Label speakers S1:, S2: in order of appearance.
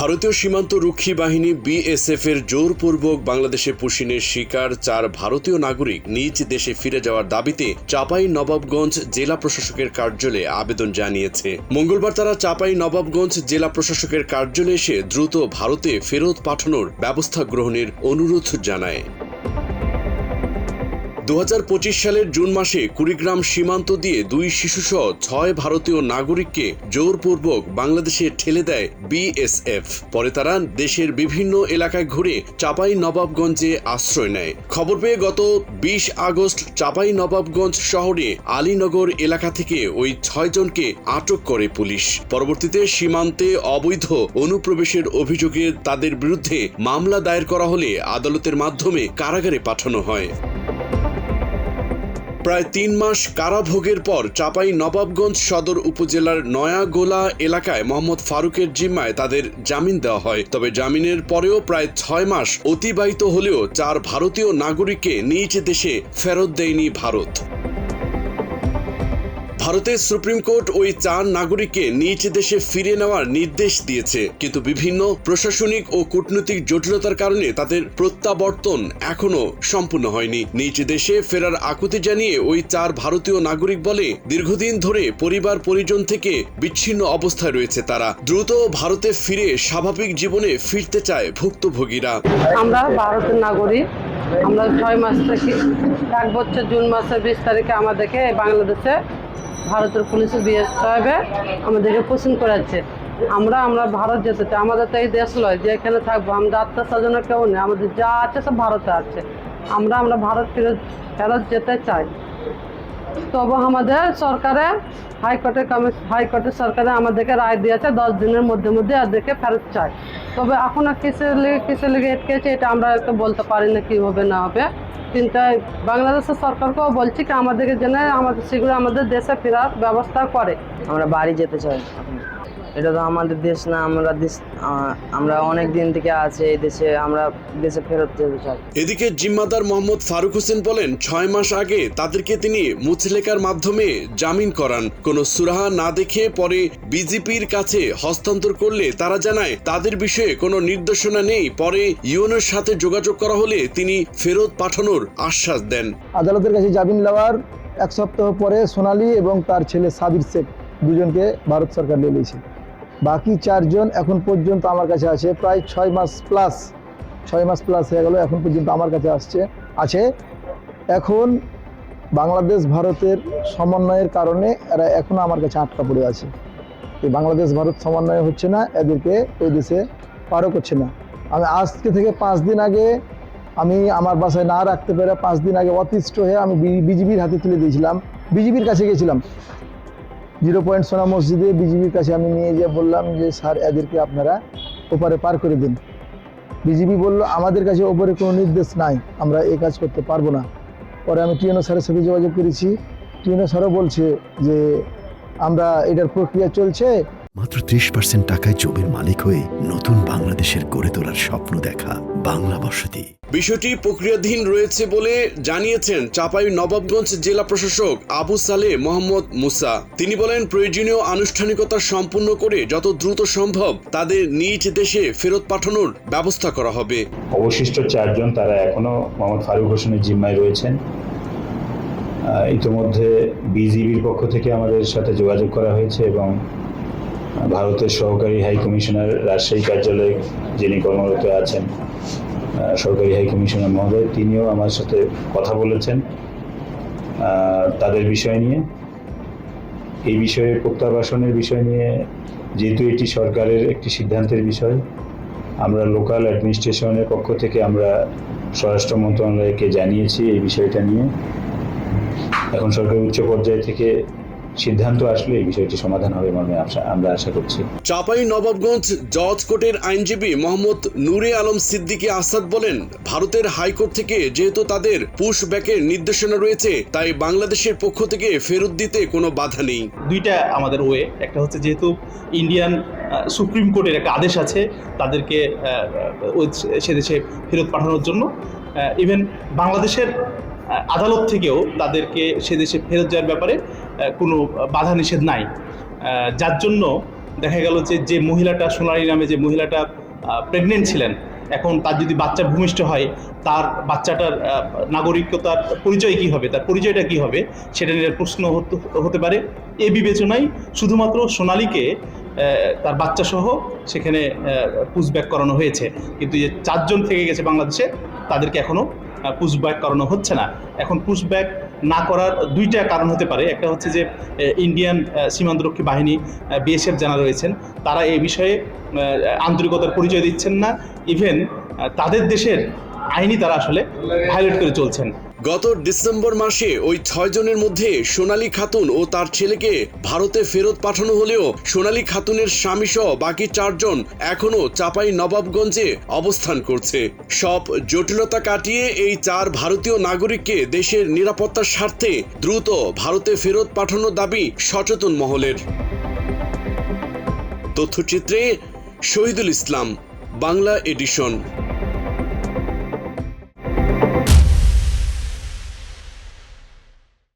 S1: ভারতীয় সীমান্ত রক্ষী বাহিনী বিএসএফ এর জোরপূর্বক বাংলাদেশে পুশিনের শিকার 4 ভারতীয় নাগরিক নিজ দেশে ফিরে যাওয়ার দাবিতে চাঁপাইনবাবগঞ্জ জেলা প্রশাসকের কার্যালয়ে আবেদন জানিয়েছে। মঙ্গলবার তারা চাঁপাইনবাবগঞ্জ জেলা প্রশাসকের কার্যালয়ে এসে দ্রুত ভারতে ফেরত পাঠানোর ব্যবস্থা গ্রহণের অনুরোধ জানায়। 2025 সালের জুন মাসে কুড়িগ্রাম সীমান্ত দিয়ে 2 শিশুসহ 6 ভারতীয় নাগরিককে জোরপূর্বক বাংলাদেশে ঠেলে দেয় বিএসএফ। পরে তারা দেশের বিভিন্ন এলাকায় ঘুরে চাঁপাইনবাবগঞ্জে আশ্রয় নেয়। খবর পেয়ে গত 20 আগস্ট চাঁপাইনবাবগঞ্জ শহরে আলীনগর এলাকা থেকে ওই 6 জনকে আটক করে পুলিশ। পরবর্তীতে সীমান্তে অবৈধ অনুপ্রবেশের অভিযোগে তাদের বিরুদ্ধে মামলা দায়ের করা হলে আদালতের মাধ্যমে কারাগারে পাঠানো হয়। প্রায় 3 মাস কারাভোগের পর চাঁপাইনবাবগঞ্জ সদর উপজেলার নয়াগোলা এলাকায় মোহাম্মদ ফারুকের জিম্মায় তাদের জামিন দেওয়া হয়। তবে জামিনের পরেও প্রায় 6 মাস অতিবাহিত হলেও 4 ভারতীয় নাগরিককে নিজ দেশে ফেরত দেয়নি ভারত। ভারতের সুপ্রিম কোর্ট ওই 4 নাগরিককে নিজ দেশে ফিরে নেওয়ার নির্দেশ দিয়েছে, কিন্তু বিভিন্ন প্রশাসনিক ও কূটনৈতিক জটিলতার কারণে তাদের প্রত্যাবর্তন এখনো সম্পূর্ণ হয়নি। নিজ দেশে ফেরার আকুতি জানিয়ে ওই 4 ভারতীয় নাগরিক বলে, দীর্ঘদিন ধরে পরিবার পরিজন থেকে বিচ্ছিন্ন অবস্থায় রয়েছে তারা। দ্রুত ভারতে ফিরে স্বাভাবিক জীবনে ফিরতে চায় ভুক্তভোগীরা।
S2: আমরা ভারতের নাগরিক। আমরা 6 মাস থেকে 1 বছর জুন মাসের 20 তারিখে আমাদেরকে বাংলাদেশে ভারতের পুলিশের বিএসএফ আমাদেরকে পোষণ করাচ্ছে। আমরা ভারত যেতে চাই। আমাদের তো এই দেশ নয় যে এখানে থাকবো। আমরা আত্মীয় স্বজনের কেউ নেই, আমাদের যা আছে সব ভারতে আছে। আমরা ভারত ফেরত যেতে চাই। তবু আমাদের সরকারে হাইকোর্টের সরকারে আমাদেরকে রায় দিয়েছে 10 দিনের মধ্যে এদেরকে ফেরত চাই। তবে এখনো কিসের লেগে আটকেছে এটা আমরা একটু বলতে পারি না কি হবে না হবে। কিন্তু বাংলাদেশের সরকারকেও বলছি কি আমাদেরকে যেন আমাদের শীঘ্র আমাদের দেশে ফেরার ব্যবস্থা করে।
S3: আমরা বাড়ি যেতে চাই। এটা তো আমাদের দেশ না, আমরা অনেক দিন থেকে আছি এই দেশে, আমরা দেশে ফেরত যেতে চাই।
S1: এদিকে জিম্মাদার মোহাম্মদ ফারুক হোসেন বলেন, 6 মাস আগে তাদেরকে তিনি মুচলেকার মাধ্যমে জামিন করান। কোনো সুরাহা না দেখে পরে বিজেপির কাছে হস্তান্তর করলে তারা জানায় তাদের বিষয়ে কোনো নির্দেশনা নেই। পরে ইউএনওর সাথে যোগাযোগ করা হলে তিনি ফেরত পাঠানোর আশ্বাস দেন।
S4: আদালতের কাছে জামিন নেওয়ার 1 সপ্তাহ পরে সোনালী এবং তার ছেলে সাবির শেখ দুজনকে ভারত সরকার নিয়ে নিয়েছে। বাকি 4 জন এখন পর্যন্ত আমার কাছে আছে। প্রায় 6 মাস প্লাস হয়ে গেল, এখন পর্যন্ত আমার কাছে আছে। এখন বাংলাদেশ ভারতের সমন্বয়ের কারণে এরা এখনও আমার কাছে আটকা পড়ে আছে। এই বাংলাদেশ ভারত সমন্বয় হচ্ছে না, এদেরকে ওই দেশে পারও করছে না। আমি আজকে থেকে 5 দিন আগে আমি আমার বাসায় না রাখতে পেরে 5 দিন আগে অতিষ্ঠ হয়ে আমি বিজিবির হাতে তুলে দিয়েছিলাম। বিজিবির কাছে গেছিলাম, 0 পয়েন্ট সোনা মসজিদে বিজিবির কাছে আমি নিয়ে গিয়ে বললাম যে স্যার এদেরকে আপনারা ওপারে পার করে দিন। বিজিবি বলল আমাদের কাছে ওপরে কোনো নির্দেশ নাই, আমরা এই কাজ করতে পারবো না। পরে আমি টিএনও স্যারের সাথে যোগাযোগ করেছি। টিএনও স্যারও বলছে যে আমরা এটার প্রক্রিয়া চলছে।
S5: মাত্র 30% টাকায় জমির মালিক হয়ে নতুন বাংলাদেশের গড়ে তোলার স্বপ্ন দেখা বাংলা বসতি।
S1: বিষয়টি প্রক্রিয়াধীন রয়েছে বলে জানিয়েছেন চাঁপাইনবাবগঞ্জ জেলা প্রশাসক আবু সালেহ মোহাম্মদ মুসা। তিনি বলেন, প্রয়োজনীয় আনুষ্ঠানিকতা সম্পূর্ণ করে যত দ্রুত সম্ভব তাদের নিজ দেশে ফেরত পাঠানোর ব্যবস্থা করা হবে।
S6: অবশিষ্ট 4 জন তারা এখনো মোহাম্মদ ফারুক হোসেনের জিম্মায় রয়েছেন। ইতিমধ্যে বিজিবির পক্ষ থেকে আমাদের সাথে যোগাযোগ করা হয়েছে এবং ভারতের সহকারী হাই কমিশনার রাজশাহী কার্যালয়ে যিনি কর্মরত আছেন সরকারি হাই কমিশনার মহোদয়, তিনিও আমার সাথে কথা বলেছেন তাদের বিষয় নিয়ে। এই বিষয়ে প্রত্যাবাসনের বিষয় নিয়ে যেহেতু এটি সরকারের একটি সিদ্ধান্তের বিষয়, আমরা লোকাল অ্যাডমিনিস্ট্রেশনের পক্ষ থেকে আমরা স্বরাষ্ট্র মন্ত্রণালয়কে জানিয়েছি এই বিষয়টা নিয়ে। এখন সরকারের উচ্চ পর্যায় থেকে সিদ্ধান্ত আসলে এই বিষয়টি সমাধান হবে মনে আমরা আশা করছি।
S1: চাঁপাইনবাবগঞ্জ জজ কোর্টের আইনজীবী মোহাম্মদ নূরে আলম সিদ্দিকী আসাদ বলেন, ভারতের হাইকোর্ট থেকে যেহেতু তাদের পুশ ব্যাকের নির্দেশনা রয়েছে, তাই বাংলাদেশের পক্ষ থেকে ফেরত দিতে কোনো বাধা নেই।
S7: দুইটা আমাদের ওয়ে, একটা হচ্ছে যেহেতু ইন্ডিয়ান সুপ্রিম কোর্টের একটা আদেশ আছে তাদেরকে সে দেশে ফেরত পাঠানোর জন্য, ইভেন বাংলাদেশের আদালত থেকেও তাদেরকে সে দেশে ফেরত যাওয়ার ব্যাপারে কোনো বাধা নিষেধ নাই, যার জন্য দেখা গেল যে মহিলাটা সোনালী নামে যে মহিলাটা প্রেগনেন্ট ছিলেন, এখন তার যদি বাচ্চা ভূমিষ্ঠ হয়, তার বাচ্চাটার নাগরিকতার পরিচয় কী হবে, তার পরিচয়টা কী হবে, সেটা নিয়ে প্রশ্ন হতে পারে। এ বিবেচনায় শুধুমাত্র সোনালীকে তার বাচ্চাসহ সেখানে পুশব্যাক করানো হয়েছে, কিন্তু যে 4 জন থেকে গেছে বাংলাদেশে, তাদেরকে এখনও পুশব্যাক করানো হচ্ছে না। এখন পুশব্যাক না করার 2টা কারণ হতে পারে। একটা হচ্ছে যে ইন্ডিয়ান সীমান্তরক্ষী বাহিনী বিএসএফ যারা রয়েছেন, তারা এই বিষয়ে আন্তরিকতার পরিচয় দিচ্ছেন না, ইভেন তাদের দেশের আইনই তারা আসলে ভায়োলেট করে চলছেন।
S1: গত ডিসেম্বর মাসে ওই 6 জনের মধ্যে সোনালী খাতুন ও তার ছেলেকে ভারতে ফেরত পাঠানো হলেও সোনালী খাতুনের স্বামীসহ বাকি 4 জন এখনও চাঁপাই নবাবগঞ্জে অবস্থান করছে। সব জটিলতা কাটিয়ে এই 4 ভারতীয় নাগরিককে দেশের নিরাপত্তার স্বার্থে দ্রুত ভারতে ফেরত পাঠানোর দাবি সচেতন মহলের। তথ্যচিত্রে শহীদুল ইসলাম, বাংলা এডিশন।